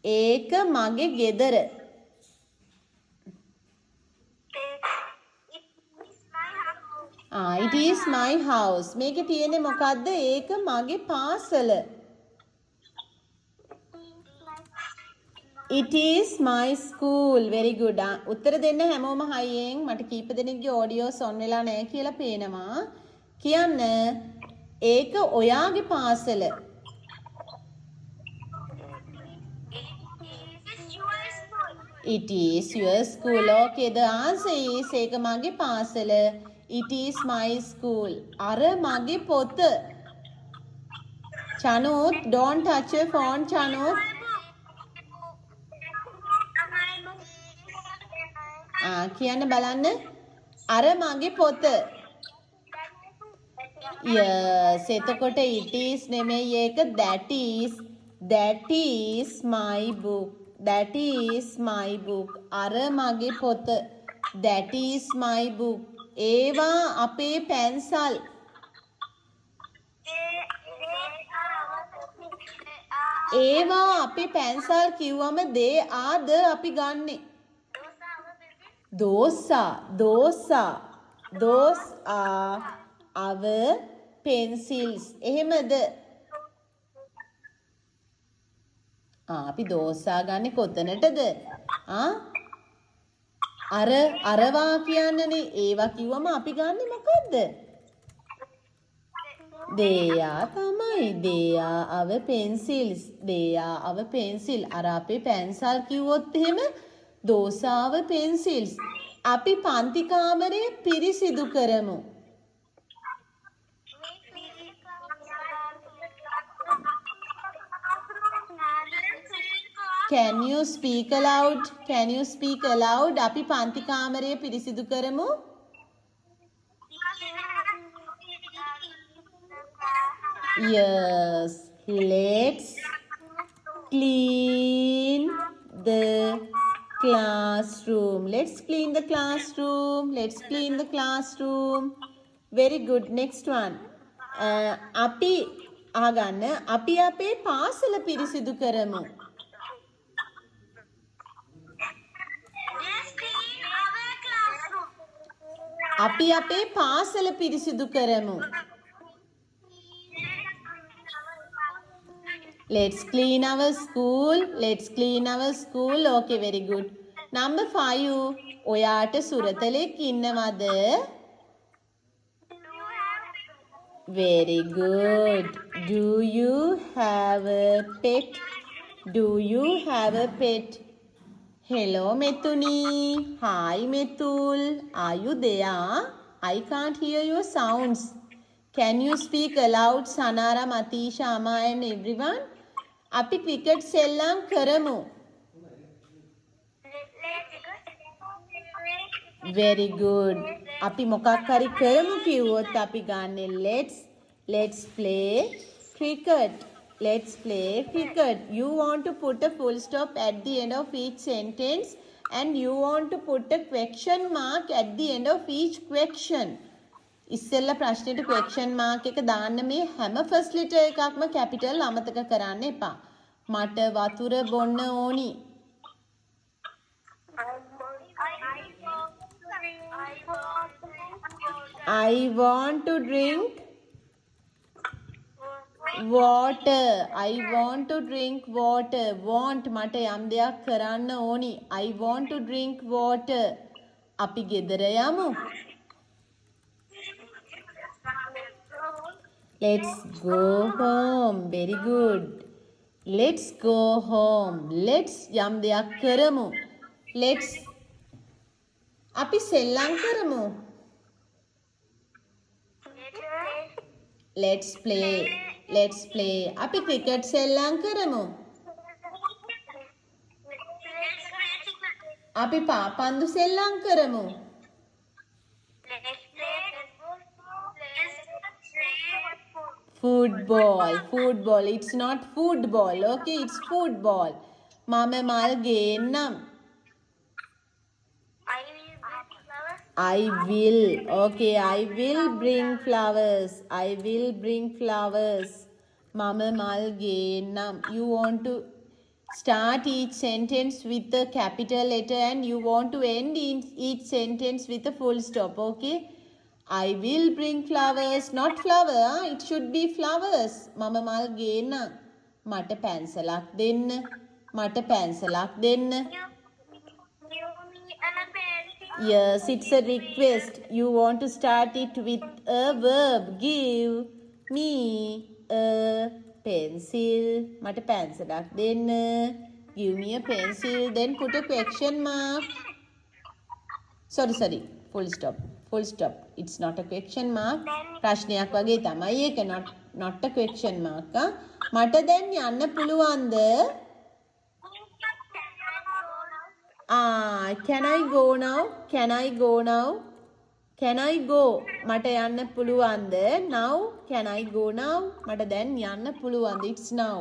ඒක මගේ ගෙදර. It is my house. මේකේ තියෙන්නේ මොකද්ද? ඒක මගේ පාසල. It is my school. Very good. උත්තර දෙන්න හැමෝම හයියෙන්. මට කීප දෙනෙක්ගේ ඔඩියෝස් ඔන් වෙලා නැහැ කියලා පේනවා. කියන්න ඒක ඔයාගේ පාසල. It is your school. Okay, the answer is ඒක මගේ පාසල. It is my school. අර මගේ පොත. Chanuth, don't touch your phone, Chanuth. කියන්න බලන්න. අර මගේ පොත. Yes, එතකොට it is නෙමෙයි ඒක that is my book. That is my book. අර මගේ පොත. That is my book. ඒවා අපේ පැන්සල්. ඒවා අපේ පැන්සල් කිව්වම they are the අපි ගන්නෙ. Those are our pencils. එහෙමද? අපි දෝසා ගන්නේ කොතනටද? අරවා කියන්නනේ. ඒවා කිව්වම අපි ගන්නෙ මොකද්ද? They are තමයි. They are our pencils. They are our pencil. අර අපේ පැන්සල් කිව්වොත් එහෙම those are our pencils. අපි පන්ති කාමරය පිරිසිදු කරමු. Can you speak aloud? Can you speak aloud? අපි පන්ති කාමරය පිරිසිදු කරමු. Yes. Let's clean the classroom. Let's clean the classroom. Let's clean the classroom. Very good. Next one. අපි ආගන්න අපි අපේ පාසල පිරිසිදු කරමු. අපි අපේ පාසල පිරිසිදු කරමු. Let's clean our school. Let's clean our school. Okay, very good. Number 5. ඔයාට සුරතලෙක් ඉන්නවද? Very good. Do you have a pet? Do you have a pet? Hello, Methuni. Hi, Methul. Are you there? I can't hear your sounds. Can you speak aloud, Sanara, Matisha, Amma and everyone? අපි cricket සෙල්ලම් කරමු. Very good. අපි මොකක් හරි කරමු කිව්වොත් අපි ගන්නේ let's play cricket. Let's play cricket. You want to put a full stop at the end of each sentence and you want to put a question mark at the end of each question. ඉස්සෙල්ලා ප්‍රශ්නෙට question mark එක දාන්න. මේ හැම first letter එකක්ම capital අමතක කරන්න එපා. මට වතුර බොන්න ඕනි. I want to drink water. I want to drink water. Want මට යම් දෙයක් කරන්න ඕනි. I want to drink water. අපි ගෙදර යමු. Let's go home. Very good. Let's go home. Let's යම් දෙයක් කරමු. Let's අපි සෙල්ලම් කරමු. Let's play. Let's play. අපි ක්‍රිකට් සෙල්ලම් කරමු. අපි පාපන්දු සෙල්ලම් කරමු. Football. It's not football. Okay, it's football. මම මල් ගේන්නම්. I will. Okay, I will bring flowers. I will bring flowers. මම මල් ගේන්නම්. You want to Start each sentence with a capital letter and you want to end in each sentence with a full stop. Okay? I will bring flowers. Not flower. It should be flowers. Mama mal gena. Mata pencilak denna. Mata pencilak denna. Yes, it's a request. You want to start it with a verb. Give me a pencil. Mata pencilak denna. Give me a pencil. Then put a question mark. Sorry. Full stop. It's not a question mark. ප්‍රශ්නයක් වගේ තමයි ඒක. Not a question mark. මට දැන් යන්න පුළුවන්ද? Can I go now? Can I go? මට යන්න පුළුවන්ද? Now can I go now? මට දැන් යන්න පුළුවන්ද? It's now.